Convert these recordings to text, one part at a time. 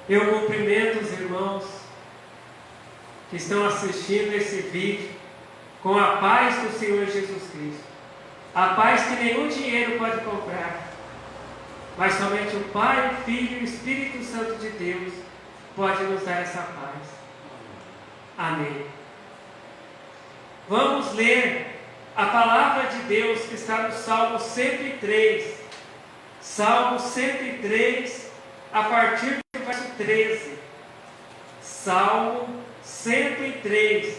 Eu cumprimento os irmãos que estão assistindo esse vídeo com a paz do Senhor Jesus Cristo. A paz que nenhum dinheiro pode comprar, mas somente o Pai, o Filho e o Espírito Santo de Deus pode nos dar essa paz. Amém. Vamos ler a palavra de Deus que está no Salmo 103. Salmo 103, a partir do verso 13. Salmo 103,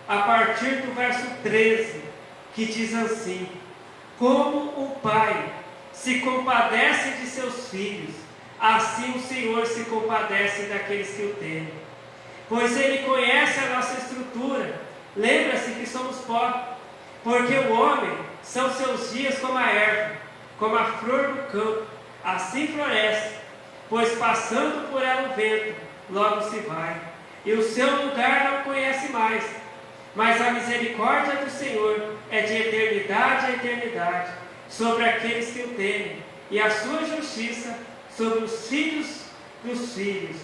a partir do verso 13, que diz assim: como o Pai se compadece de seus filhos, assim o Senhor se compadece daqueles que o temem. Pois Ele conhece a nossa estrutura, lembra-se que somos pó, porque o homem são seus dias como a erva, como a flor do campo, assim floresce, pois passando por ela o vento, logo se vai, e o seu lugar não conhece mais. Mas a misericórdia do Senhor é de eternidade a eternidade, sobre aqueles que o temem, e a sua justiça sobre os filhos dos filhos,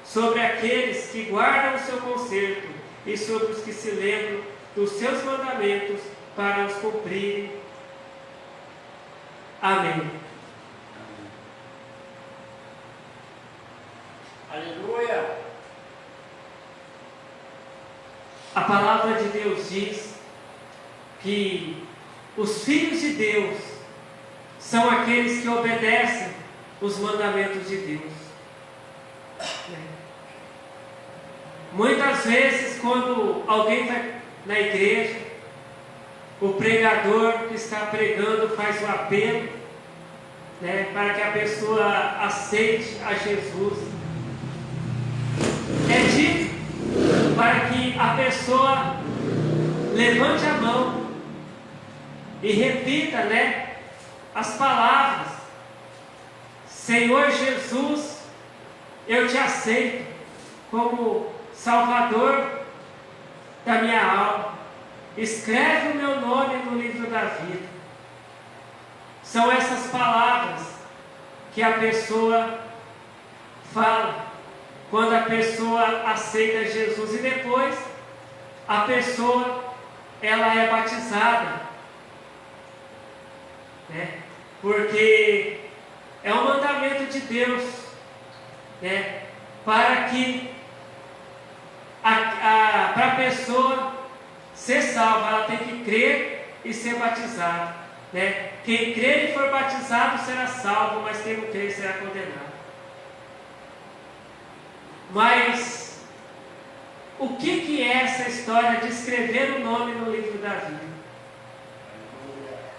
sobre aqueles que guardam o seu conserto, e sobre os que se lembram dos seus mandamentos para os cumprirem. Amém. Aleluia. A palavra de Deus diz que os filhos de Deus são aqueles que obedecem os mandamentos de Deus. Muitas vezes, quando alguém vai na igreja, o pregador que está pregando faz o apelo, para que a pessoa aceite a Jesus. É dito para que a pessoa levante a mão e repita, as palavras: Senhor Jesus, eu te aceito como Salvador da minha alma. Escreve o meu nome no livro da vida. São essas palavras que a pessoa fala quando a pessoa aceita Jesus, e depois a pessoa ela é batizada, porque é um mandamento de Deus, para que para a pessoa ser salva, ela tem que crer e ser batizada. Quem crer e for batizado será salvo, mas quem não crer será condenado. Mas o que é essa história de escrever o nome no livro da vida?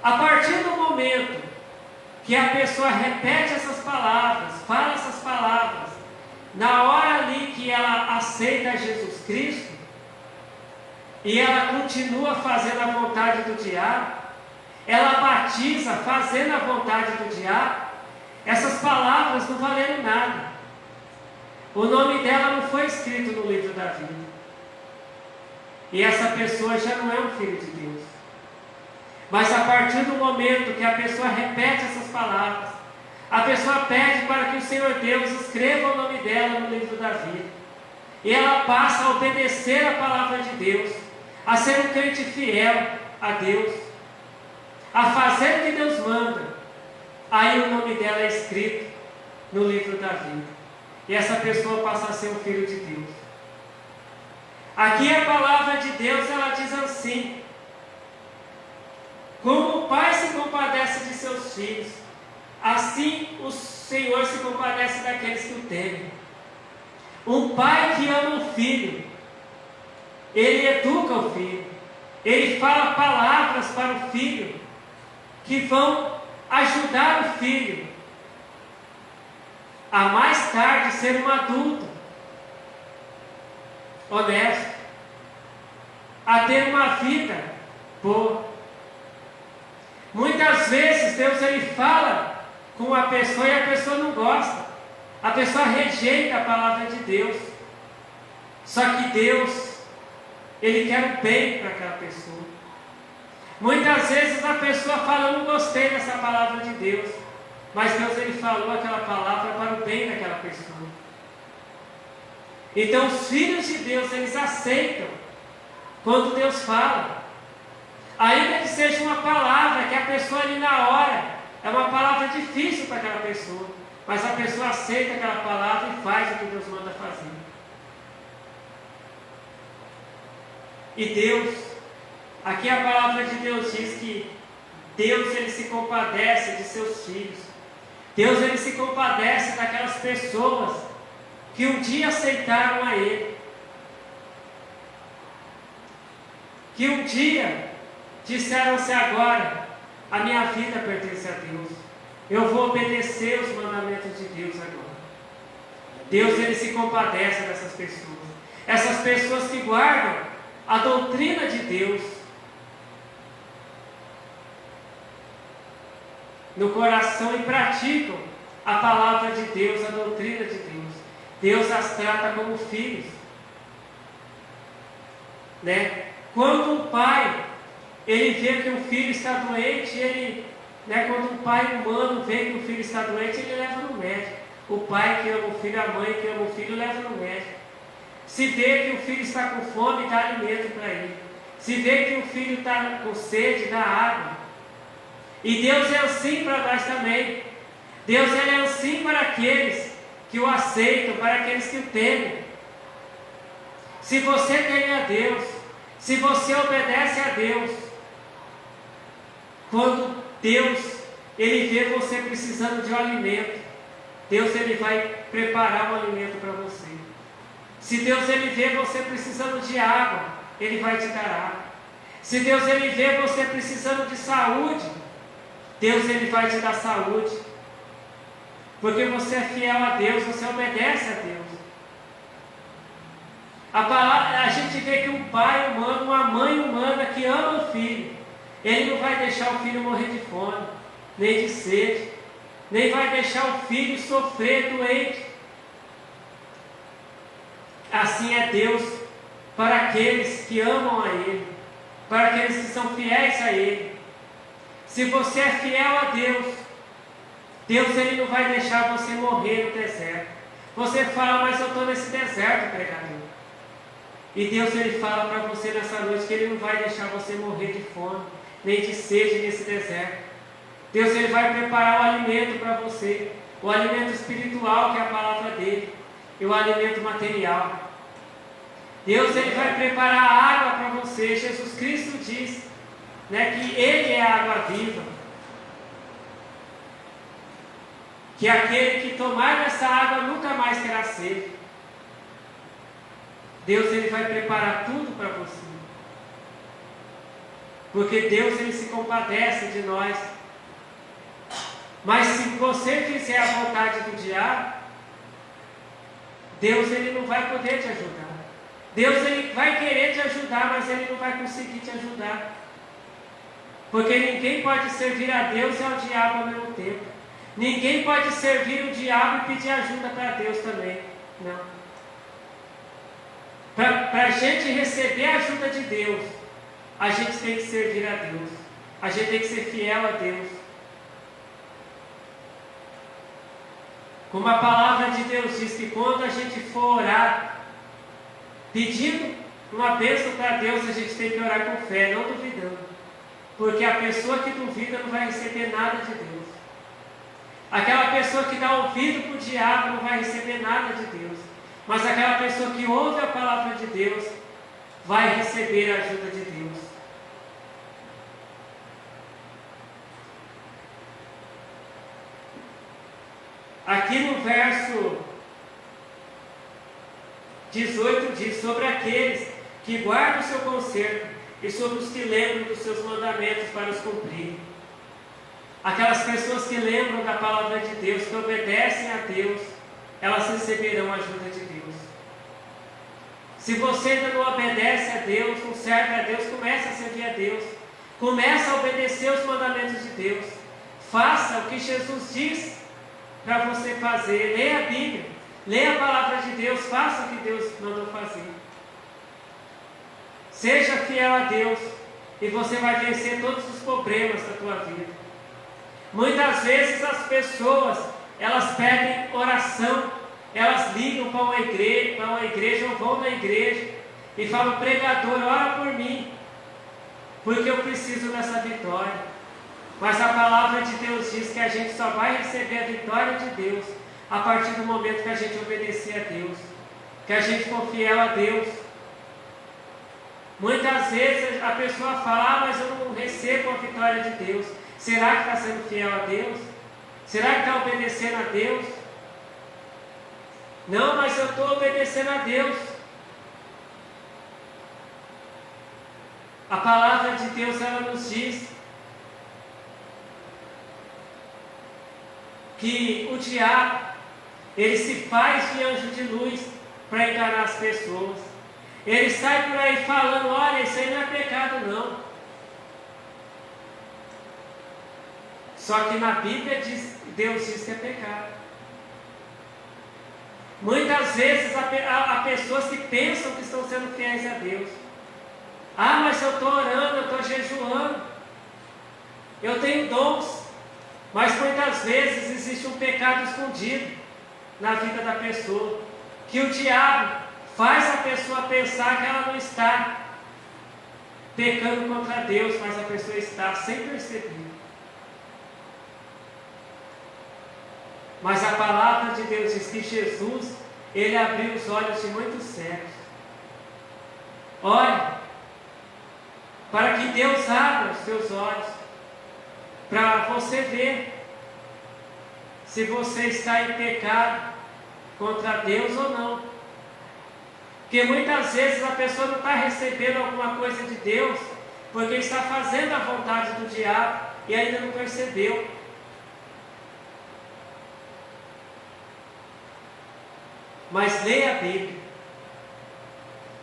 A partir do momento que a pessoa repete essas palavras, fala essas palavras, na hora ali que ela aceita Jesus Cristo, e ela continua fazendo a vontade do diabo, ela batiza fazendo a vontade do diabo, essas palavras não valeram nada. O nome dela não foi escrito no livro da vida. E essa pessoa já não é um filho de Deus. Mas a partir do momento que a pessoa repete essas palavras, a pessoa pede para que o Senhor Deus escreva o nome dela no livro da vida. E ela passa a obedecer a palavra de Deus, a ser um crente fiel a Deus, a fazer o que Deus manda. Aí o nome dela é escrito no livro da vida. E essa pessoa passa a ser um filho de Deus. Aqui a palavra de Deus, ela diz assim: como o Pai se compadece de seus filhos, assim o Senhor se compadece daqueles que o temem. Um pai que ama o filho, ele educa o filho, ele fala palavras para o filho que vão ajudar o filho a mais tarde ser um adulto honesto, a ter uma vida boa. Muitas vezes Deus ele fala com a pessoa e a pessoa não gosta, a pessoa rejeita a palavra de Deus. Só que Deus ele quer o bem para aquela pessoa. Muitas vezes a pessoa fala: eu não gostei dessa palavra de Deus, mas Deus ele falou aquela palavra para o bem daquela pessoa. Então os filhos de Deus, eles aceitam quando Deus fala. Ainda que seja uma palavra que a pessoa ali na hora, é uma palavra difícil para aquela pessoa, mas a pessoa aceita aquela palavra e faz o que Deus manda fazer. E Deus, aqui a palavra de Deus diz que Deus, ele se compadece de seus filhos. Deus, ele se compadece daquelas pessoas que um dia aceitaram a Ele, que um dia disseram-se: agora a minha vida pertence a Deus, eu vou obedecer os mandamentos de Deus agora. Deus, ele se compadece dessas pessoas, essas pessoas que guardam a doutrina de Deus no coração e praticam a palavra de Deus, a doutrina de Deus. Deus as trata como filhos, né? Quando um pai, ele vê que um filho está doente, quando um pai humano vê que o filho está doente, ele leva no médico. O pai que ama o filho, a mãe que ama o filho, leva no médico. Se vê que o filho está com fome, dá alimento para ele. Se vê que o filho está com sede, dá água. E Deus é assim para nós também. Deus, ele é assim para aqueles que o aceitam, para aqueles que o temem. Se você teme a Deus, se você obedece a Deus, quando Deus, ele vê você precisando de um alimento, Deus, ele vai preparar um alimento para você. Se Deus, ele vê você precisando de água, ele vai te dar água. Se Deus, ele vê você precisando de saúde, Deus, ele vai te dar saúde. Porque você é fiel a Deus, você obedece a Deus. A gente vê que um pai humano, uma mãe humana que ama o filho, ele não vai deixar o filho morrer de fome, nem de sede, nem vai deixar o filho sofrer doente. Assim é Deus para aqueles que amam a Ele, para aqueles que são fiéis a Ele. Se você é fiel a Deus, Deus, ele não vai deixar você morrer no deserto. Você fala: mas eu estou nesse deserto, pregador. E Deus, ele fala para você nessa noite que ele não vai deixar você morrer de fome, nem de sede nesse deserto. Deus, ele vai preparar o alimento para você, o alimento espiritual, que é a palavra dele, e o alimento material. Deus, ele vai preparar a água para você. Jesus Cristo diz, que ele é a água viva, que aquele que tomar dessa água nunca mais terá sede. Deus, ele vai preparar tudo para você, porque Deus, ele se compadece de nós. Mas se você fizer a vontade do diabo, Deus, ele não vai poder te ajudar. Deus, ele vai querer te ajudar, mas ele não vai conseguir te ajudar, porque ninguém pode servir a Deus e ao diabo ao mesmo tempo. Ninguém pode servir o diabo e pedir ajuda para Deus também. Não. Para a gente receber a ajuda de Deus, a gente tem que servir a Deus. A gente tem que ser fiel a Deus. Como a palavra de Deus diz, que quando a gente for orar, pedindo uma bênção para Deus, a gente tem que orar com fé, não duvidando. Porque a pessoa que duvida não vai receber nada de Deus. Aquela pessoa que dá ouvido para o diabo não vai receber nada de Deus. Mas aquela pessoa que ouve a palavra de Deus vai receber a ajuda de Deus. Aqui no verso 18 diz: sobre aqueles que guardam o seu conserto e sobre os que lembram dos seus mandamentos para os cumprir. Aquelas pessoas que lembram da palavra de Deus, que obedecem a Deus, elas receberão a ajuda de Deus. Se você ainda não obedece a Deus, não serve a Deus, comece a servir a Deus. Comece a obedecer os mandamentos de Deus. Faça o que Jesus diz para você fazer. Leia a Bíblia, leia a palavra de Deus, faça o que Deus mandou fazer. Seja fiel a Deus e você vai vencer todos os problemas da tua vida. Muitas vezes as pessoas, elas pedem oração elas ligam para uma igreja ou vão na igreja e falam: pregador, ora por mim, porque eu preciso dessa vitória. Mas a palavra de Deus diz que a gente só vai receber a vitória de Deus a partir do momento que a gente obedecer a Deus, que a gente for fiel a Deus. Muitas vezes a pessoa fala: mas eu não recebo a vitória de Deus. Será que está sendo fiel a Deus? Será que está obedecendo a Deus? Não, mas eu estou obedecendo a Deus. A palavra de Deus, ela nos diz que o diabo, ele se faz de anjo de luz para enganar as pessoas. Ele sai por aí falando: olha, isso aí não é pecado não. Só que na Bíblia Deus diz que é pecado. Muitas vezes há pessoas que pensam que estão sendo fiéis a Deus. Ah, mas eu estou orando, eu estou jejuando, eu tenho dons. Mas muitas vezes existe um pecado escondido na vida da pessoa, que o diabo faz a pessoa pensar que ela não está pecando contra Deus, mas a pessoa está sem perceber. Mas a palavra de Deus diz que Jesus, ele abriu os olhos de muitos cegos. Olhe, para que Deus abra os seus olhos, para você ver se você está em pecado contra Deus ou não. Porque muitas vezes a pessoa não está recebendo alguma coisa de Deus, porque está fazendo a vontade do diabo e ainda não percebeu. Mas leia a Bíblia.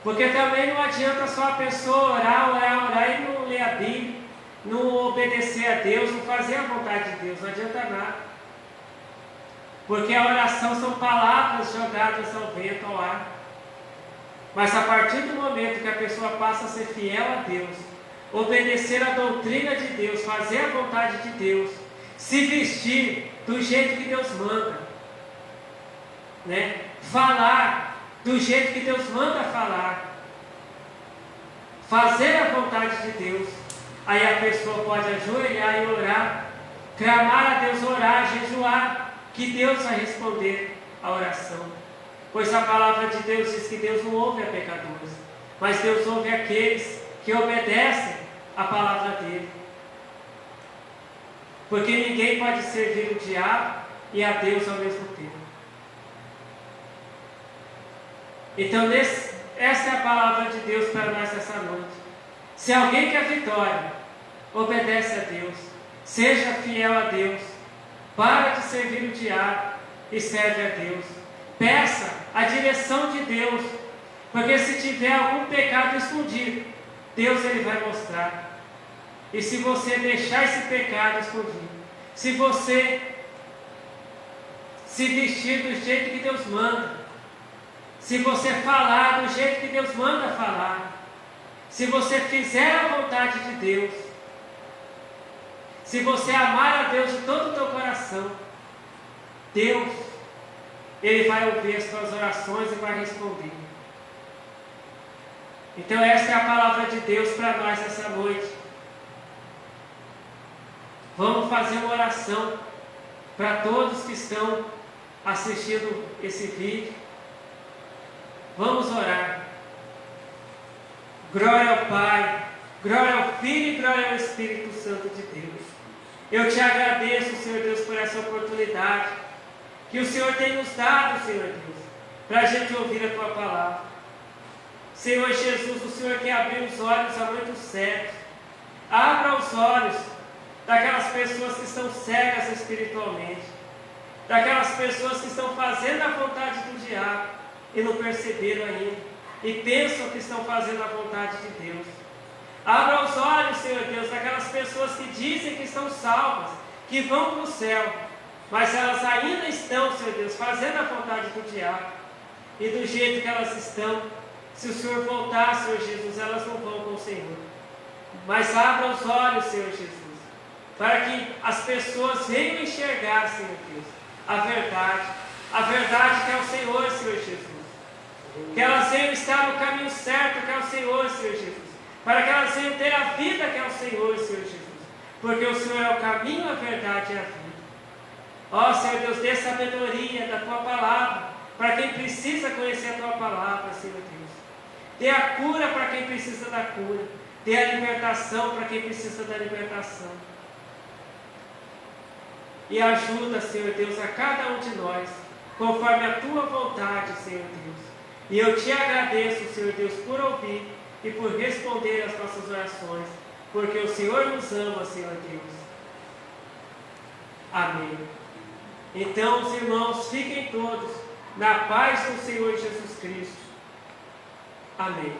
Porque também não adianta só a pessoa orar e não ler a Bíblia, não obedecer a Deus, não fazer a vontade de Deus, não adianta nada. Porque a oração são palavras jogadas ao vento, ao ar. Mas a partir do momento que a pessoa passa a ser fiel a Deus, obedecer a doutrina de Deus, fazer a vontade de Deus, se vestir do jeito que Deus manda, né? Falar do jeito que Deus manda falar, fazer a vontade de Deus, aí a pessoa pode ajoelhar e orar, clamar a Deus, orar, jejuar, que Deus vai responder a oração. Pois a palavra de Deus diz que Deus não ouve a pecadores, mas Deus ouve aqueles que obedecem a palavra dele. Porque ninguém pode servir o diabo e a Deus ao mesmo tempo. Então, essa é a palavra de Deus para nós essa noite. Se alguém quer vitória, obedece a Deus, seja fiel a Deus, para de servir o diabo e serve a Deus. Peça a direção de Deus, porque se tiver algum pecado escondido, Deus ele vai mostrar. E se você deixar esse pecado escondido, se você se vestir do jeito que Deus manda, se você falar do jeito que Deus manda falar, se você fizer a vontade de Deus, se você amar a Deus de todo o teu coração, Deus, ele vai ouvir as tuas orações e vai responder. Então essa é a palavra de Deus para nós essa noite. Vamos fazer uma oração para todos que estão assistindo esse vídeo. Vamos orar. Glória ao Pai, glória ao Filho e glória ao Espírito Santo de Deus. Eu te agradeço, Senhor Deus, por essa oportunidade que o Senhor tem nos dado, Senhor Deus, para a gente ouvir a Tua palavra. Senhor Jesus, o Senhor que abriu os olhos a muitos cegos. Abra os olhos daquelas pessoas que estão cegas espiritualmente, daquelas pessoas que estão fazendo a vontade do diabo e não perceberam ainda, e pensam que estão fazendo a vontade de Deus. Abra os olhos, Senhor Deus, daquelas pessoas que dizem que estão salvas, que vão para o céu, mas elas ainda estão, Senhor Deus, fazendo a vontade do diabo, e do jeito que elas estão, se o Senhor voltar, Senhor Jesus, elas não vão com o Senhor. Mas abra os olhos, Senhor Jesus, para que as pessoas venham enxergar, Senhor Deus, a verdade, a verdade que é o Senhor, Senhor Jesus. Que elas venham estar no caminho certo, que é o Senhor, Senhor Jesus. Para que elas venham ter a vida que é o Senhor, Senhor Jesus. Porque o Senhor é o caminho, a verdade e a vida. Ó Senhor Deus, dê sabedoria da Tua palavra, para quem precisa conhecer a Tua palavra, Senhor Deus. Dê a cura para quem precisa da cura. Dê a libertação para quem precisa da libertação. E ajuda, Senhor Deus, a cada um de nós, conforme a Tua vontade, Senhor Deus. E eu Te agradeço, Senhor Deus, por ouvir e por responder às nossas orações, porque o Senhor nos ama, Senhor Deus. Amém. Então, os irmãos, fiquem todos na paz do Senhor Jesus Cristo. Amém.